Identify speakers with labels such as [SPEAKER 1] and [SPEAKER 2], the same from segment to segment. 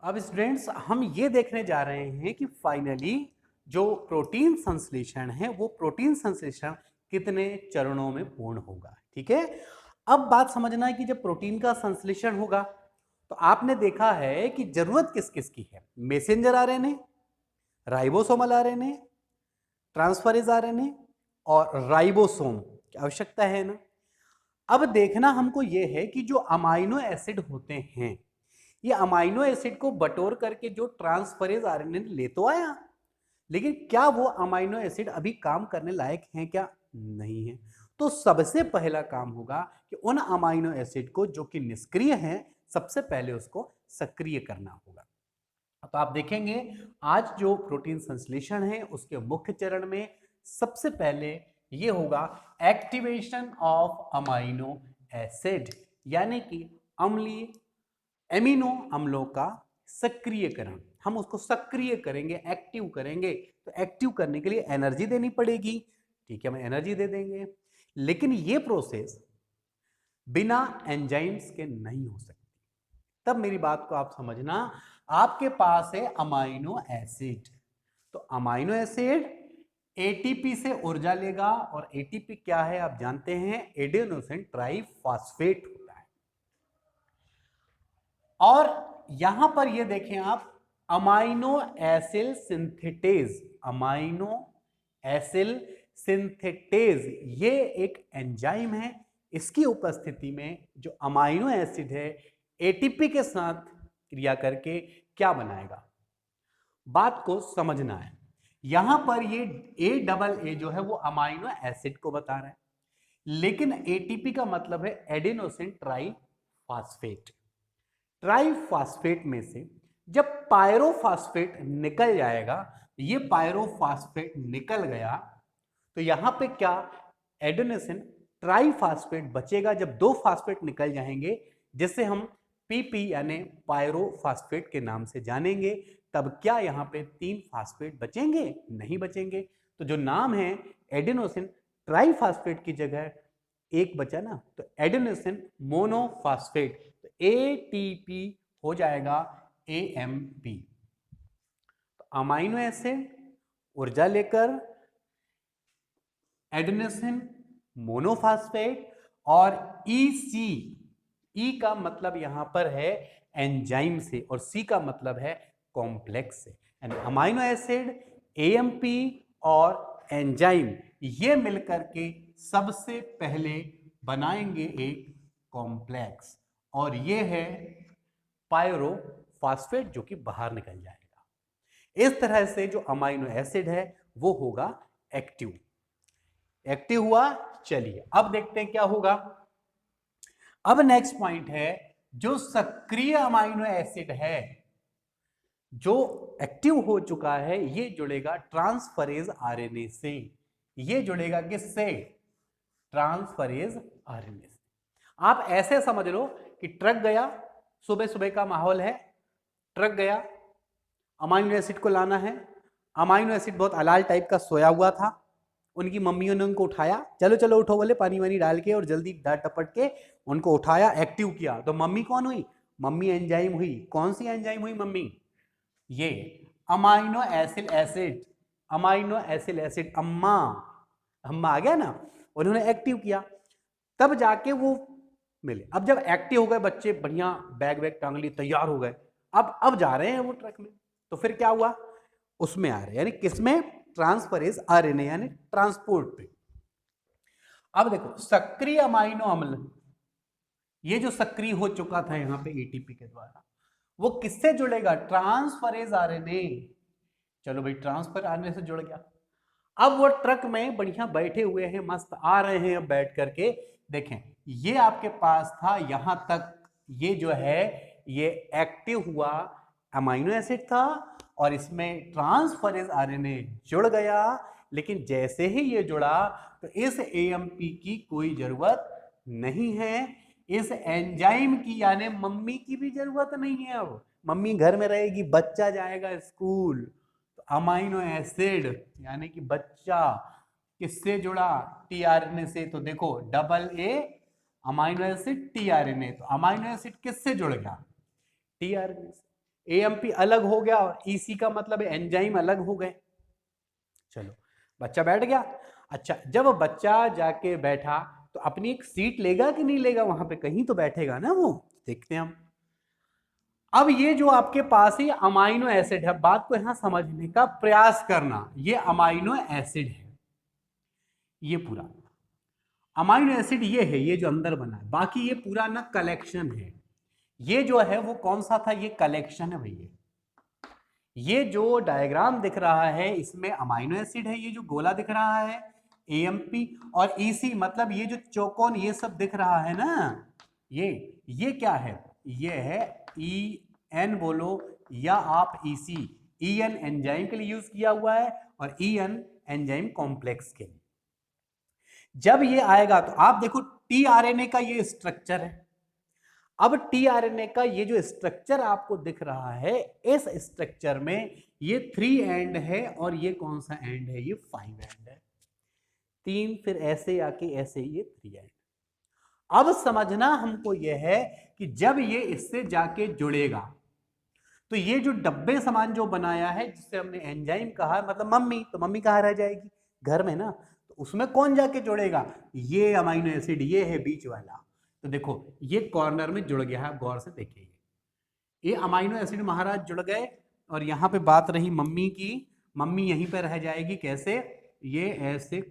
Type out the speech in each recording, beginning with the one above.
[SPEAKER 1] अब स्टूडेंट्स हम ये देखने जा रहे हैं कि फाइनली जो प्रोटीन संश्लेषण है वो प्रोटीन संश्लेषण कितने चरणों में पूर्ण होगा। ठीक है, अब बात समझना है कि जब प्रोटीन का संश्लेषण होगा तो आपने देखा है कि जरूरत किस किस की है। Messenger RNA, ribosomal RNA, transferase RNA और राइबोसोम की आवश्यकता है ना। अब देखना हमको यह है कि जो अमाइनो एसिड होते हैं, ये अमाइनो एसिड को बटोर करके जो ट्रांसफरेज आरएनए ले तो आया, लेकिन क्या वो अमाइनो एसिड अभी काम करने लायक हैं क्या? नहीं है। तो सबसे पहला काम होगा कि उन अमाइनो एसिड को जो कि निष्क्रिय हैं, सबसे पहले उसको सक्रिय करना होगा। तो आप देखेंगे आज जो प्रोटीन संश्लेषण है उसके मुख्य चरण में सबसे पहले ये होगा एक्टिवेशन ऑफ अमाइनो एसिड, यानी कि अम्लीय एमिनो अम्लों का सक्रियकरण। हम उसको सक्रिय करेंगे, एक्टिव करेंगे। तो एक्टिव करने के लिए एनर्जी देनी पड़ेगी। ठीक है, हम एनर्जी दे देंगे, लेकिन ये प्रोसेस बिना एंजाइम्स के नहीं हो सकती। तब मेरी बात को आप समझना, आपके पास है अमाइनो एसिड, तो अमाइनो एसिड एटीपी से ऊर्जा लेगा, और एटीपी क्या है आप जानते हैं, एडेनोसिन ट्राइफॉस्फेट होता है। और यहां पर ये देखें आप, amino acyl synthetase, amino acyl synthetase ये एक एंजाइम है। इसकी उपस्थिति में जो अमाइनो एसिड है एटीपी के साथ क्रिया करके क्या बनाएगा, बात को समझना है। यहां पर ये ए जो है वो अमाइनो एसिड को बता रहा है, लेकिन एटीपी का मतलब है एडेनोसिन ट्राइफॉस्फेट। ट्राइफॉस्फेट में से जब पायरोफॉस्फेट निकल जाएगा, ये पायरोफॉस्फेट निकल गया तो यहां पे क्या एडेनोसिन ट्राइफॉस्फेट बचेगा। जब दो फास्फेट निकल जाएंगे जिसे हम पीपी यानी पायरोफॉस्फेट के नाम से जानेंगे, तब क्या यहां पे तीन फास्फेट बचेंगे? नहीं बचेंगे। तो जो नाम है एडेनोसिन ट्राइफॉस्फेट की जगह एक बचा ना, तो एडेनोसिन मोनोफॉस्फेट, तो एटीपी हो जाएगा एएमपी। तो अमाइनो एसिड ऊर्जा लेकर एडेनोसिन मोनोफॉस्फेट और ईसी, ई का मतलब यहां पर है एंजाइम से और सी का मतलब है कॉम्प्लेक्स से, यानी अमाइनो एसिड, एएमपी और एंजाइम ये मिलकर के सबसे पहले बनाएंगे एक कॉम्प्लेक्स, और ये है पायरोफॉस्फेट जो कि बाहर निकल जाएगा। इस तरह से जो अमाइनो एसिड है वो होगा एक्टिव। एक्टिव हुआ। चलिए अब देखते हैं क्या होगा। अब नेक्स्ट पॉइंट है, जो सक्रिय अमाइनो एसिड है जो एक्टिव हो चुका है, ये जुड़ेगा ट्रांसफरेज आरएनए से। ये जुड़ेगा किससे? ट्रांसफरेज आरएनए से। आप ऐसे समझ लो कि ट्रक गया, सुबह सुबह का माहौल है, ट्रक गया, अमाइनो एसिड को लाना है। अमाइनो एसिड बहुत अलाल टाइप का सोया हुआ था, उनकी मम्मियों ने उनको उठाया, चलो चलो उठो बोले, पानी वानी डाल के और जल्दी डांट टपट के उनको उठाया, एक्टिव किया। तो मम्मी कौन हुई? मम्मी एंजाइम हुई। कौन सी एंजाइम हुई मम्मी? ये amino acyl acid, amino acyl acid, अम्मा, अम्मा आ गया ना, उन्होंने एक्टिव किया, तब जाके वो मिले। अब जब एक्टिव हो गए बच्चे, बढ़िया बैग वैग टांग ली, तैयार हो गए, अब जा रहे हैं वो ट्रक में। तो फिर क्या हुआ, उसमें आ रहे हैं, यानी किसमें? ट्रांसफरेज आरएनए यानी ट्रांसपोर्ट पे। अब देखो सक्रिय अमाइनो अम्ल, ये जो सक्रिय हो चुका था यहां पे एटीपी के द्वारा, वो किससे जुड़ेगा? Transferase RNA. चलो भाई, ट्रांसफर आरएनए से जुड़ गया। अब वो ट्रक में बढ़िया बैठे हुए हैं, मस्त आ रहे हैं। अब बैठ करके देखें, ये आपके पास था यहां तक, ये जो है ये एक्टिव हुआ अमाइनो एसिड था और इसमें ट्रांसफरेज आरएनए जुड़ गया। लेकिन जैसे ही ये जुड़ा तो इस एएमपी की कोई जरूरत नहीं है, इस एंजाइम की यानी मम्मी की भी जरूरत नहीं है। अब मम्मी घर में रहेगी, बच्चा जाएगा स्कूल, तो अमाइनो एसिड यानी कि बच्चा किससे जुड़ा? टीआरएनए से। तो देखो double A amino acid tRNA, तो अमाइनो एसिड किससे जुड़ गया? टीआरएनए से। AMP अलग हो गया और EC का मतलब एंजाइम अलग हो गए। चलो बच्चा बैठ गया। अच्छा, जब बच्चा जाके बैठा तो अपनी एक सीट लेगा कि नहीं लेगा, वहां पे कहीं तो बैठेगा ना वो, देखते हैं हम। अब ये जो आपके पास ही अमाइनो एसिड है, बात को यहां समझने का प्रयास करना, ये अमाइनो एसिड है, ये पूरा अमाइनो एसिड ये है, ये जो अंदर बना है, बाकी ये पूरा ना कलेक्शन है। ये जो है वो कौन सा था, ये कलेक्शन है भैया। ये जो डायग्राम दिख रहा है इसमें अमाइनो एसिड है, ये जो गोला दिख रहा है AMP, और EC मतलब ये जो चौकोन ये सब दिख रहा है ना, ये क्या है, ये है EN बोलो या आप EC, EN एंजाइम के लिए यूज किया हुआ है और EN एंजाइम कॉम्प्लेक्स के लिए। जब ये आएगा तो आप देखो tRNA का ये स्ट्रक्चर है। अब tRNA का ये जो स्ट्रक्चर आपको दिख रहा है, इस स्ट्रक्चर में ये 3 एंड है और ये कौन सा एंड है, ये 5 एंड है। 3 फिर ऐसे आके ऐसे ये 3 एंड। अब समझना हमको यह है कि जब ये इससे जाके जुड़ेगा तो ये जो डब्बे समान जो बनाया है जिससे हमने एंजाइम कहा, मतलब मम्मी, तो मम्मी कहाँ रह जाएगी, घर में ना, तो उसमें कौन जाके जुड़ेगा, ये अमाइनो एसिड, ये है बीच वाला। तो देखो ये कॉर्नर में जुड़ गया है, आप गौर से देखिए, ये अमाइनो एसिड महाराज जुड़ गए और यहां पे बात रही मम्मी की, मम्मी यहीं पे रह जाएगी, कैसे, ये ऐसे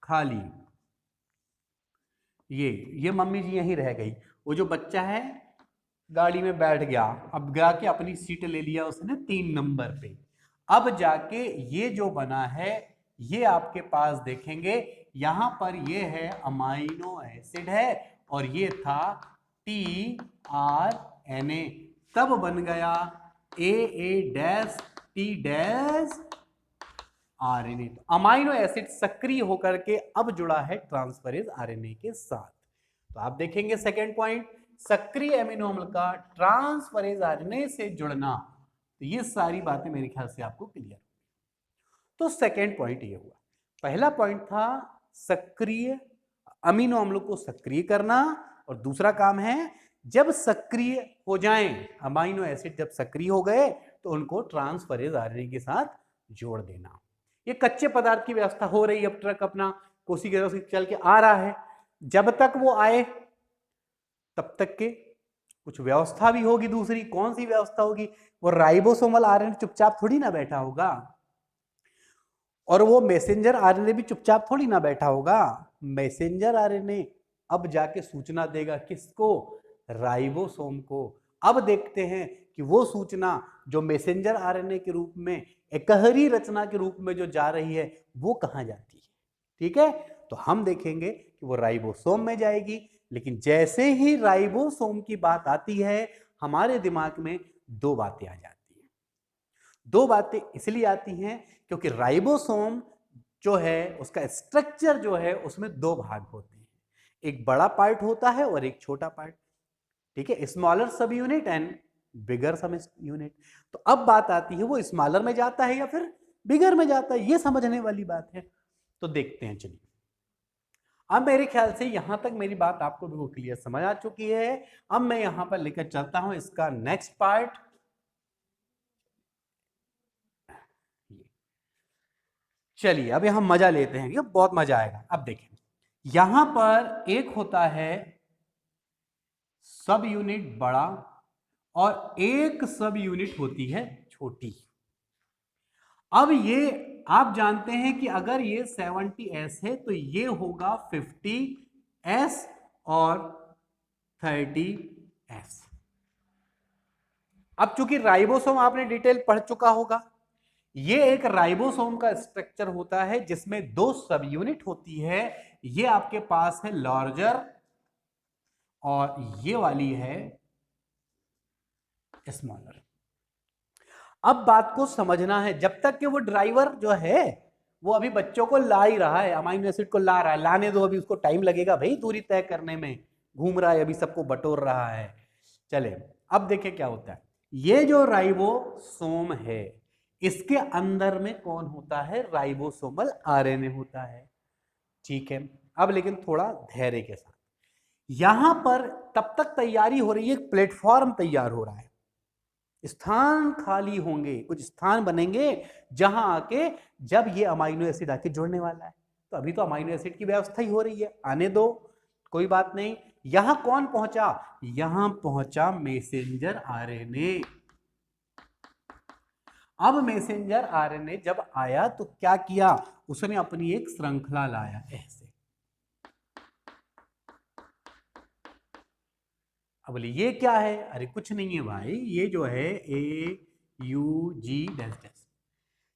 [SPEAKER 1] खाली, ये मम्मी जी यहीं रह गई। वो जो बच्चा है गाड़ी में बैठ गया, अब जाके अपनी सीट ले लिया उसने 3 नंबर पे। अब जाके ये जो बना है ये आपके पास देखेंगे, यहां पर ये है अमाइनो एसिड है और ये था tRNA, तब बन गया AA-T-RNA। तो अमाइनो एसिड सक्रिय होकर के अब जुड़ा है ट्रांसफरेज RNA के साथ। तो आप देखेंगे सेकेंड पॉइंट, सक्रिय एमिनो अम्ल का ट्रांसफरेज RNA से जुड़ना। तो ये सारी बातें मेरे ख्याल से आपको क्लियर। तो सेकेंड पॉइंट ये हुआ। पहला पॉइंट था सक्रिय अमीनो अम्लों को सक्रिय करना, और दूसरा काम है जब सक्रिय हो जाएं अमाइनो एसिड, जब सक्रिय हो गए तो उनको ट्रांसफरेज RNA के साथ जोड़ देना। ये कच्चे पदार्थ की व्यवस्था हो रही है, अब ट्रक अपना कोशिका से चल के आ रहा है, जब तक वो आए तब तक के कुछ व्यवस्था भी होगी। दूसरी कौन सी व्यवस्था होगी, वो राइबोसोमल RNA चुपचाप थोड़ी ना बैठा होगा, और वो मैसेंजर RNA भी चुपचाप थोड़ी ना बैठा होगा। मैसेंजर RNA अब जाके सूचना देगा किसको, राइबोसोम को। अब देखते हैं कि वो सूचना जो मैसेंजर RNA के रूप में एकहरी रचना के रूप में जो जा रही है वो कहां जाती है। ठीक है, तो हम देखेंगे कि वो राइबोसोम में जाएगी। लेकिन जैसे ही राइबोसोम की बात आती है हमारे दिमाग में दो बातें आ जाती हैं। दो बातें इसलिए आती हैं क्योंकि राइबोसोम जो है उसका स्ट्रक्चर जो है उसमें दो भाग होते हैं, एक बड़ा पार्ट होता है और एक छोटा पार्ट। ठीक है, स्मॉलर सब यूनिट एंड बिगर सब यूनिट। तो अब बात आती है वो स्मॉलर में जाता है या फिर बिगर में जाता है, ये समझने वाली बात है। तो देखते हैं, चलिए। अब मेरे ख्याल से यहां तक मेरी बात आपको भी क्लियर समझ आ चुकी है। अब मैं यहां पर लेकर चलता हूं इसका नेक्स्ट पार्ट। चलिए अब यहां मजा लेते हैं, ये बहुत मजा आएगा। अब देखें, यहां पर एक होता है सब यूनिट बड़ा और एक सब यूनिट होती है छोटी। अब ये आप जानते हैं कि अगर ये 70S है तो ये होगा 50S और 30S। अब चूंकि राइबोसोम आपने डिटेल पढ़ चुका होगा, ये एक राइबोसोम का स्ट्रक्चर होता है जिसमें दो सब यूनिट होती है। ये आपके पास है लार्जर और ये वाली है स्मॉलर। अब बात को समझना है, जब तक कि वो ड्राइवर जो है वो अभी बच्चों को ला ही रहा है, अमाइनो एसिड को ला रहा है, लाने दो, अभी उसको टाइम लगेगा भाई, दूरी तय करने में घूम रहा है, अभी सबको बटोर रहा है। चले अब देखें क्या होता है। ये जो राइबोसोम है इसके अंदर में कौन होता है, राइबोसोमल RNA होता है। ठीक है, अब लेकिन थोड़ा धैर्य के साथ, यहां पर तब तक तैयारी हो रही है, प्लेटफॉर्म तैयार हो रहा है। स्थान खाली होंगे, कुछ स्थान बनेंगे जहां आके जब ये अमाइनो एसिड आके जुड़ने वाला है। तो अभी तो अमाइनो एसिड की व्यवस्था ही हो रही है, आने दो, कोई बात नहीं। यहां कौन पहुंचा? यहां पहुंचा मैसेंजर आरएनए। अब मैसेंजर आरएनए जब आया तो क्या किया? उसने अपनी एक श्रृंखला लाया ऐसे। अब बोले ये क्या है? अरे कुछ नहीं है भाई, ये जो है AUG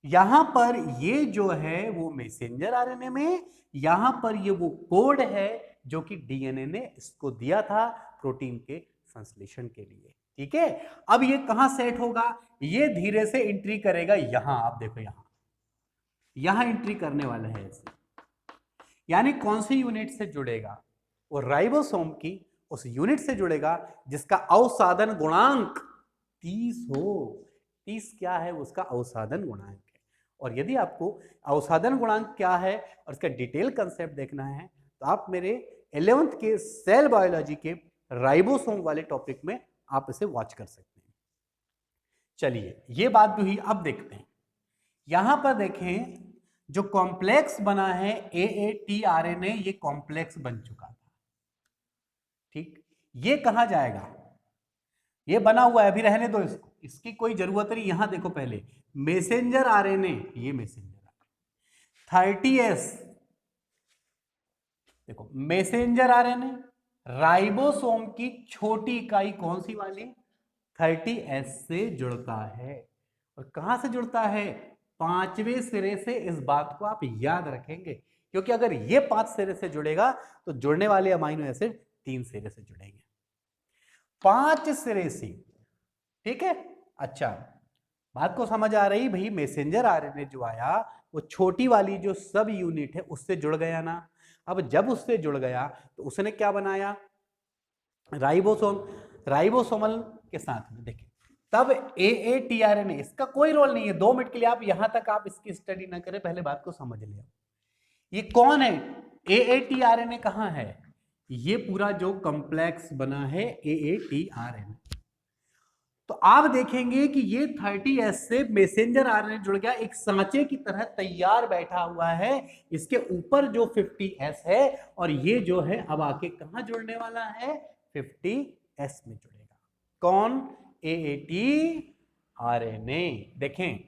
[SPEAKER 1] यहां पर ये जो है वो मैसेंजर आरएनए में, यहां पर ये वो कोड है जो कि डीएनए ने इसको दिया था प्रोटीन के संश्लेषण के लिए। ठीक है, अब ये कहां सेट होगा? ये धीरे से एंट्री करेगा यहां, आप देखो यहां एंट्री करने वाला है ऐसे। यानी कौन सी यूनिट से जुड़ेगा? वो राइबोसोम की उस यूनिट से जुड़ेगा जिसका अवसादन गुणांक 30 हो। 30 क्या है? उसका अवसादन गुणांक है। और यदि आपको अवसादन गुणांक क्या है और इसका डिटेल कंसेप्ट देखना है तो आप मेरे 11th के सेल बायोलॉजी के राइबोसोम वाले टॉपिक में आप इसे वॉच कर सकते हैं। चलिए ये बात हुई, अब देखते हैं यहां पर देखें जो कॉम्प्लेक्स बना है AATRNA, ये कॉम्प्लेक्स बन चुका था। ठीक, ये कहां जाएगा? ये बना हुआ है, अभी रहने दो इसको, इसकी कोई जरूरत नहीं। यहां देखो पहले मैसेंजर आरएनए, ये मैसेंजर 30S, देखो मैसेंजर आरएनए राइबोसोम की छोटी इकाई कौन सी वाली? 30S से जुड़ता है। और कहां से जुड़ता है? 5वें सिरे से। इस बात को आप याद रखेंगे क्योंकि अगर ये 5 सिरे से जुड़ेगा तो जुड़ने वाले अमाइनो एसिड 3 सिरे से जुड़ेंगे। 5 सिरे से, ठीक है। अच्छा, बात को समझ आ रही भाई? मैसेंजर आरएनए जो आया वो छोटी वाली जो सब यूनिट है उससे जुड़ गया ना। अब जब उससे जुड़ गया तो उसने क्या बनाया? राइबोसोम। राइबोसोमल के साथ में देखिए तब AATRNA, इसका कोई रोल नहीं है। 2 मिनट के लिए आप यहां तक आप इसकी स्टडी ना करें, पहले बात को समझ लिया। ये कौन है? AATRNA कहां है? ये पूरा जो कॉम्प्लेक्स बना है AATRNA। तो आप देखेंगे कि ये 30S से मैसेंजर आरएनए जुड़ गया, एक सांचे की तरह तैयार बैठा हुआ है। इसके ऊपर जो 50S है और ये जो है अब आके कहां जुड़ने वाला है? 50S में जुड़ेगा। कौन? AAT RNA. देखें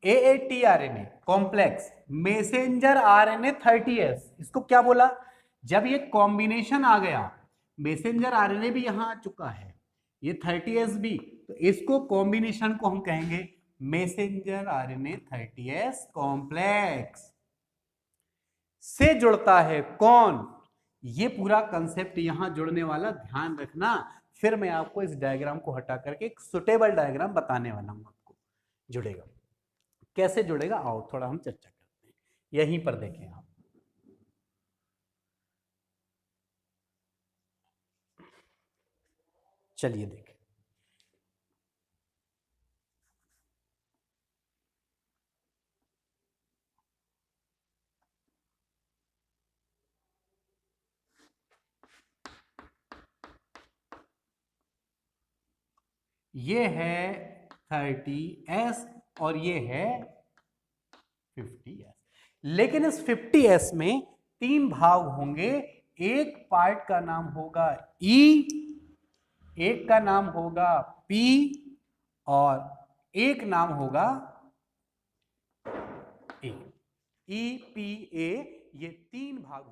[SPEAKER 1] AAT RNA complex messenger RNA 30S, इसको क्या बोला? जब ये कॉम्बिनेशन आ गया, मैसेंजर आरएनए भी यहां आ चुका है, ये 30S भी, तो इसको कॉम्बिनेशन को हम कहेंगे मैसेंजर आरएनए 30S कॉम्प्लेक्स से जुड़ता है। कौन? ये पूरा कंसेप्ट यहां जुड़ने वाला, ध्यान रखना। फिर मैं आपको इस डायग्राम को हटा करके एक सुटेबल डायग्राम बताने वाला हूं आपको। जुड़ेगा कैसे? जुड़ेगा आओ थोड़ा हम चर्चा करते हैं। यहीं पर देखें आप, चलिए देखें। ये है 30S और ये है 50S। लेकिन इस 50S में 3 भाग होंगे। एक पार्ट का नाम होगा E, एक का नाम होगा P और एक नाम होगा A। EPA, ये 3 भाग